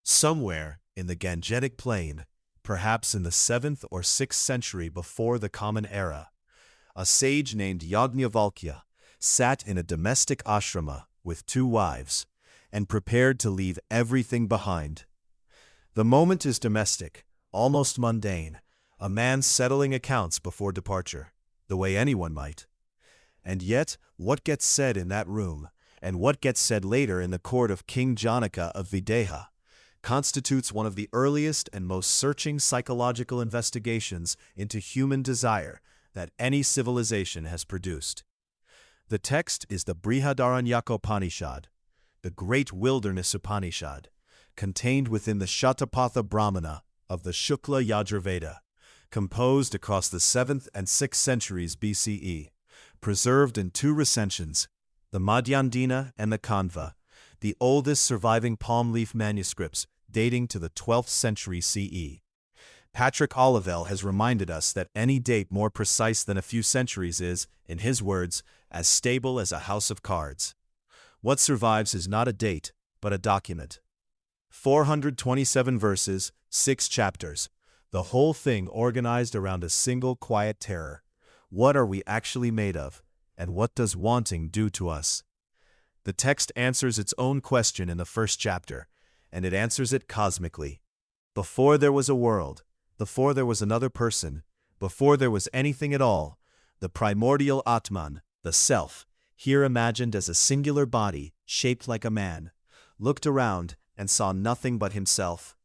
Somewhere in the Gangetic plain, perhaps in the 7th or 6th century before the Common Era, a sage named Yājñavalkya sat in a domestic ashrama with 2 wives and prepared to leave everything behind. The moment is domestic, almost mundane, a man settling accounts before departure, the way anyone might. And yet, what gets said in that room, and what gets said later in the court of King Janaka of Videha, constitutes one of the earliest and most searching psychological investigations into human desire that any civilization has produced. The text is the Bṛhadāraṇyaka Upaniṣad, the great wilderness Upanishad, contained within the Shatapatha Brahmana of the Shukla Yajurveda, composed across the 7th and 6th centuries BCE, preserved in 2 recensions, the Madhyandina and the Kanva, the oldest surviving palm leaf manuscripts dating to the 12th century CE. Patrick Olivelle has reminded us that any date more precise than a few centuries is, in his words, as stable as a house of cards. What survives is not a date, but a document. 427 verses, 6 chapters, the whole thing organized around a single quiet terror. What are we actually made of, and what does wanting do to us? The text answers its own question in the 1st chapter, and it answers it cosmically. Before there was a world, before there was another person, before there was anything at all, the primordial Ātman, the self, here imagined as a singular body shaped like a man, looked around and saw nothing but himself.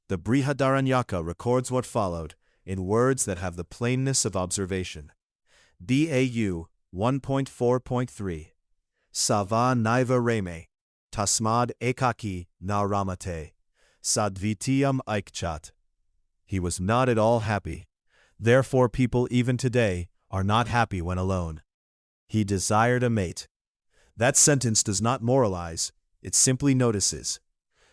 The Brihadaranyaka records what followed in words that have the plainness of observation. BAU 1.4.3 Sava naiva reme, tasmad ekaki na ramate, sadvitiyam aikchat. He was not at all happy. Therefore people even today are not happy when alone. He desired a mate. That sentence does not moralize, it simply notices.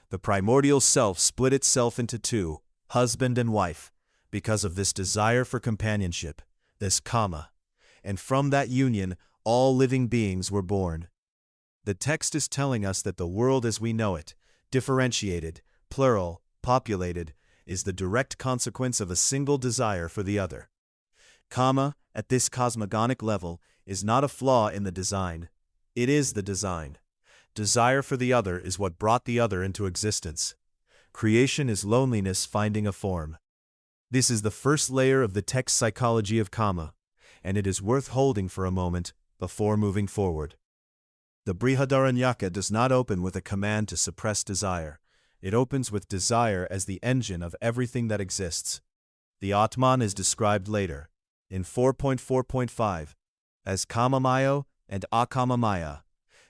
The primordial self split itself into 2, husband and wife, because of this desire for companionship, this kama. And from that union, all living beings were born. The text is telling us that the world as we know it, differentiated, plural, populated, is the direct consequence of a single desire for the other. Kama, at this cosmogonic level, is not a flaw in the design. It is the design. Desire for the other is what brought the other into existence. Creation is loneliness finding a form. This is the first layer of the text psychology of kama, and it is worth holding for a moment before moving forward. The Brihadaranyaka does not open with a command to suppress desire. It opens with desire as the engine of everything that exists. The Ātman is described later, in 4.4.5, as kamamayo and akamamaya,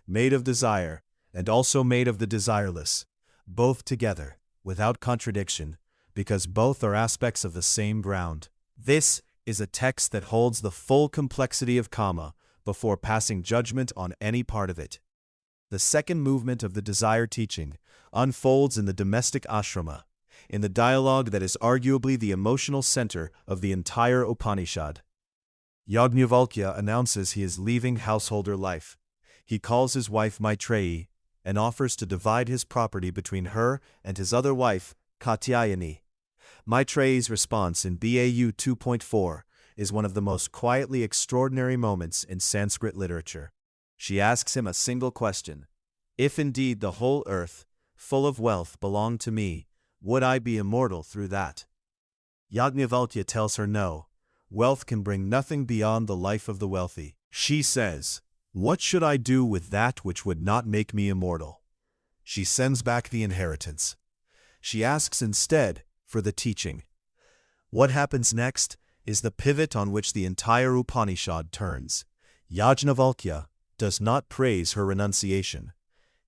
made of desire, and also made of the desireless, both together, without contradiction, because both are aspects of the same ground. This is a text that holds the full complexity of kama before passing judgment on any part of it. The second movement of the desire teaching unfolds in the domestic ashrama, in the dialogue that is arguably the emotional center of the entire Upanishad. Yājñavalkya announces he is leaving householder life. He calls his wife Maitreyī and offers to divide his property between her and his other wife, Katyayani. Maitreyi's response in BAU 2.4 is one of the most quietly extraordinary moments in Sanskrit literature. She asks him a single question. If indeed the whole earth, full of wealth, belonged to me, would I be immortal through that? Yājñavalkya tells her no. Wealth can bring nothing beyond the life of the wealthy. She says, "What should I do with that which would not make me immortal?" She sends back the inheritance. She asks instead for the teaching. What happens next is the pivot on which the entire Upanishad turns. Yājñavalkya does not praise her renunciation.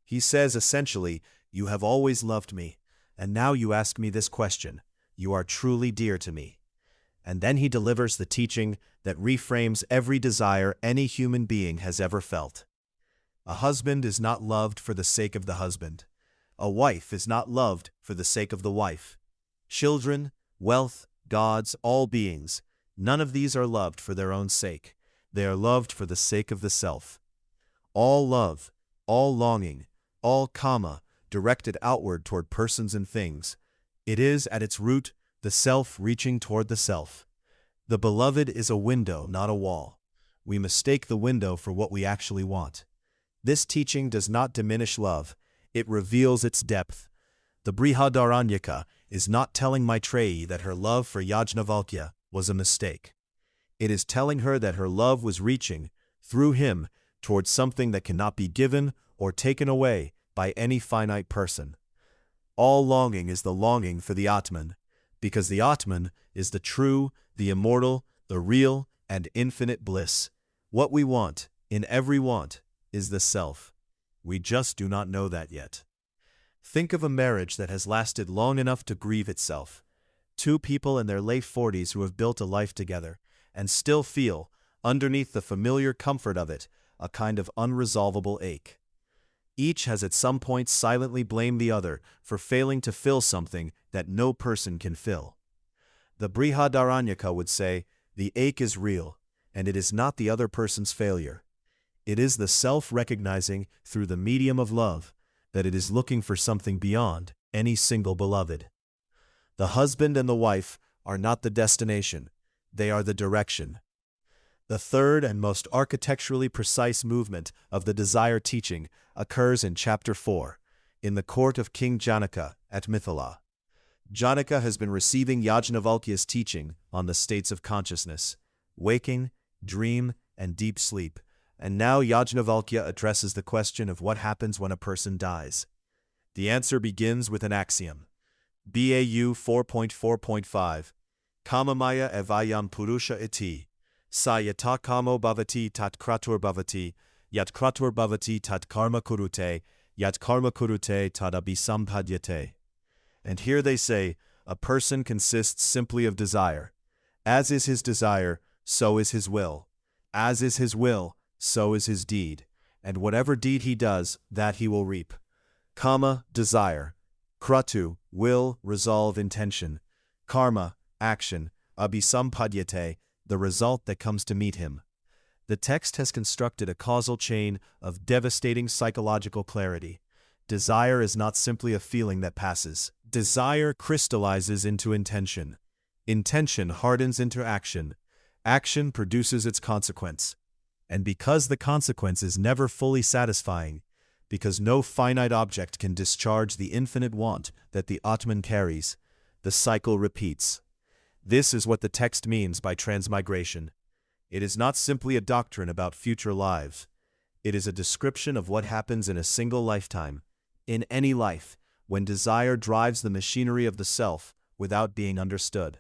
He says essentially, "You have always loved me, and now you ask me this question. You are truly dear to me." And then he delivers the teaching that reframes every desire any human being has ever felt. A husband is not loved for the sake of the husband. A wife is not loved for the sake of the wife. Children, wealth, gods, all beings, none of these are loved for their own sake. They are loved for the sake of the self. All love, all longing, all kama directed outward toward persons and things. It is, at its root, the self reaching toward the self. The beloved is a window, not a wall. We mistake the window for what we actually want. This teaching does not diminish love, it reveals its depth. The Bṛhadāraṇyaka is not telling Maitreyī that her love for Yājñavalkya was a mistake. It is telling her that her love was reaching, through him, towards something that cannot be given or taken away by any finite person. All longing is the longing for the Ātman, because the Ātman is the true, the immortal, the real, and infinite bliss. What we want, in every want, is the self. We just do not know that yet. Think of a marriage that has lasted long enough to grieve itself. Two people in their late 40s who have built a life together, and still feel, underneath the familiar comfort of it, a kind of unresolvable ache. Each has at some point silently blamed the other for failing to fill something that no person can fill. The Brihadaranyaka would say, the ache is real, and it is not the other person's failure. It is the self recognizing, through the medium of love, that it is looking for something beyond any single beloved. The husband and the wife are not the destination, they are the direction. The third and most architecturally precise movement of the desire teaching occurs in Chapter 4, in the court of King Janaka at Mithila. Janaka has been receiving Yājñavalkya's teaching on the states of consciousness, waking, dream, and deep sleep, and now Yājñavalkya addresses the question of what happens when a person dies. The answer begins with an axiom. BAU 4.4.5 Kamamaya evayam purusha iti. Sa yata kamo bhavati tat kratur bhavati, yat kratur bhavati tat karma kurute, yat karma kurute tad abhisampadhyate. And here they say, a person consists simply of desire. As is his desire, so is his will. As is his will, so is his deed. And whatever deed he does, that he will reap. Kama, desire. Kratu, will, resolve, intention. Karma, action. Abhisampadhyate, the result that comes to meet him. The text has constructed a causal chain of devastating psychological clarity. Desire is not simply a feeling that passes. Desire crystallizes into intention. Intention hardens into action. Action produces its consequence. And because the consequence is never fully satisfying, because no finite object can discharge the infinite want that the Ātman carries, the cycle repeats. This is what the text means by transmigration. It is not simply a doctrine about future lives. It is a description of what happens in a single lifetime, in any life, when desire drives the machinery of the self without being understood.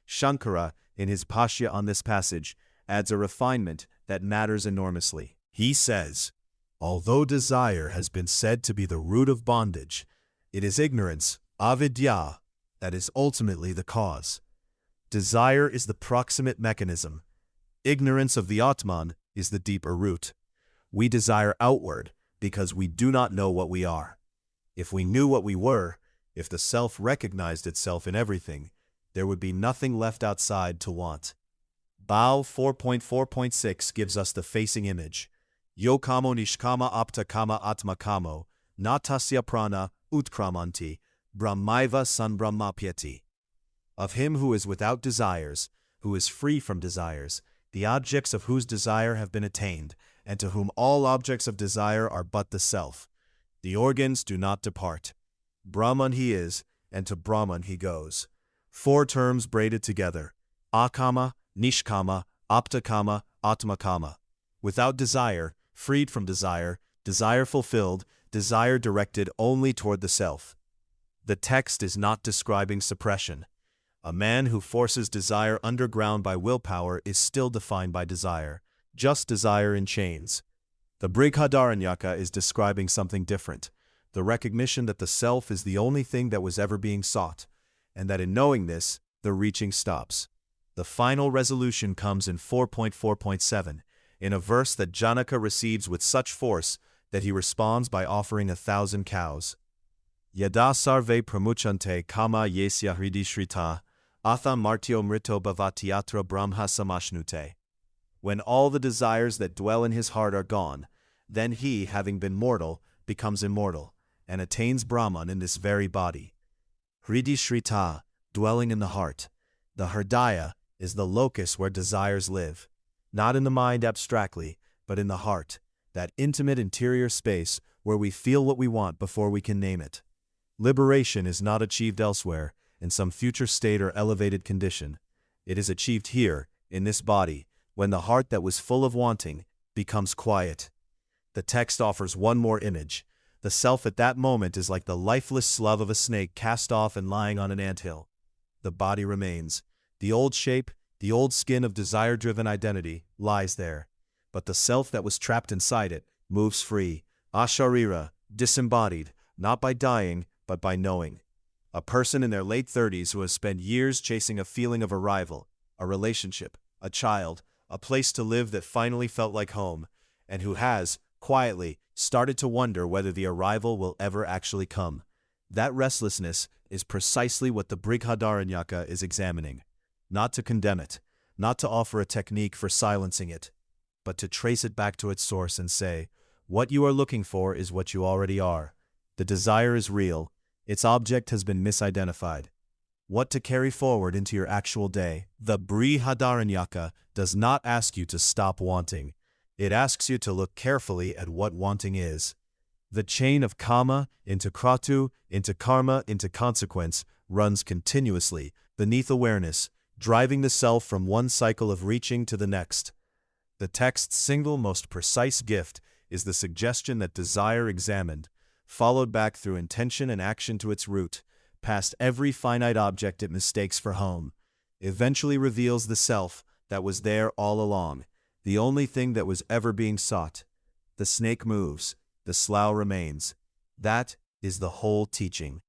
Shankara, in his Bhashya on this passage, adds a refinement that matters enormously. He says, although desire has been said to be the root of bondage, it is ignorance, avidya, that is ultimately the cause. Desire is the proximate mechanism. Ignorance of the Ātman is the deeper root. We desire outward because we do not know what we are. If we knew what we were, if the self recognized itself in everything, there would be nothing left outside to want. Bāo 4.4.6 gives us the facing image. Yo kamo nishkama apta kama atma kamo, natasya prana utkramanti, brahmaiva sanbrahmapyati. Of him who is without desires, who is free from desires, the objects of whose desire have been attained, and to whom all objects of desire are but the self. The organs do not depart. Brahman he is, and to Brahman he goes. Four terms braided together. Akama, nishkama, aptakama, atmakama. Without desire, freed from desire, desire fulfilled, desire directed only toward the self. The text is not describing suppression. A man who forces desire underground by willpower is still defined by desire, just desire in chains. The Brihadaranyaka is describing something different, the recognition that the self is the only thing that was ever being sought, and that in knowing this, the reaching stops. The final resolution comes in 4.4.7, in a verse that Janaka receives with such force that he responds by offering 1,000 cows. Yada sarve pramuchante kama yesya hridishrita, atha martyo mrito bhavatiatra brahma samashnute. When all the desires that dwell in his heart are gone, then he, having been mortal, becomes immortal, and attains Brahman in this very body. Hridī Shrita, dwelling in the heart. The Hridaya is the locus where desires live, not in the mind abstractly, but in the heart, that intimate interior space where we feel what we want before we can name it. Liberation is not achieved elsewhere, in some future state or elevated condition. It is achieved here, in this body, when the heart that was full of wanting becomes quiet. The text offers one more image. The self at that moment is like the lifeless slough of a snake cast off and lying on an anthill. The body remains. The old shape, the old skin of desire-driven identity, lies there. But the self that was trapped inside it moves free, asharira, disembodied, not by dying, but by knowing. A person in their late 30s who has spent years chasing a feeling of arrival, a relationship, a child, a place to live that finally felt like home, and who has, quietly, started to wonder whether the arrival will ever actually come. That restlessness is precisely what the Brihadaranyaka is examining. Not to condemn it, not to offer a technique for silencing it, but to trace it back to its source and say, what you are looking for is what you already are. The desire is real. Its object has been misidentified. What to carry forward into your actual day. The Brihadaranyaka does not ask you to stop wanting. It asks you to look carefully at what wanting is. The chain of kama into kratu, into karma, into consequence runs continuously beneath awareness, driving the self from one cycle of reaching to the next. The text's single most precise gift is the suggestion that desire examined, followed back through intention and action to its root, past every finite object it mistakes for home, eventually reveals the self that was there all along, the only thing that was ever being sought. The snake moves, the slough remains. That is the whole teaching.